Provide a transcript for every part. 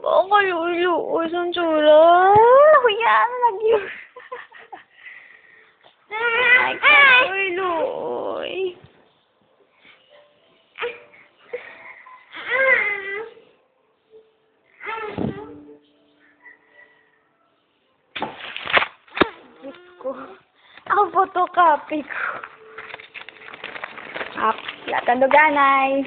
Okay, ulo. Isang tsura. Kuya, lagi. Ay, ulo. Diyos ko. Ang photocopy ko. Latan duganay.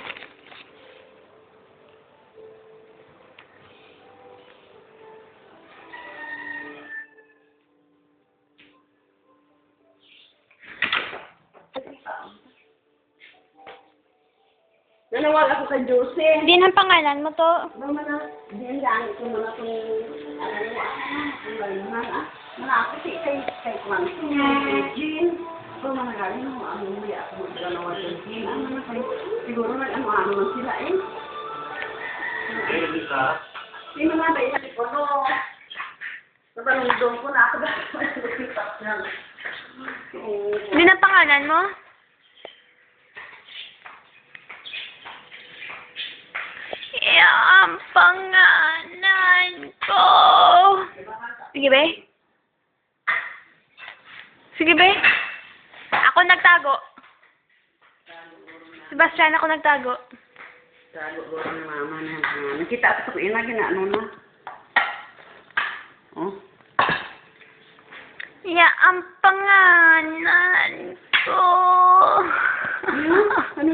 Nanawag ako kay Jose. Hindi ang pangalan mo to. Mama na, diyan lang ito mga kung ano mo, mga ako kay Kwan. Jean, kung mga galing mo, ano mo yan, ako magdalawa ng Jean, ano na kayo, siguro na ano man sila eh. Sino nga ba isa ko, no? Nabalundong ko na ako ba? Hindi ang pangalan mo? Ang pangalan ko. Sige, be. Sige, be. Ako nagtago. Sebastian, ako nagtago. Tago ko ng mama na. Nakita ko ina ginaano na. Oh. Ang pangalan ko. Ano?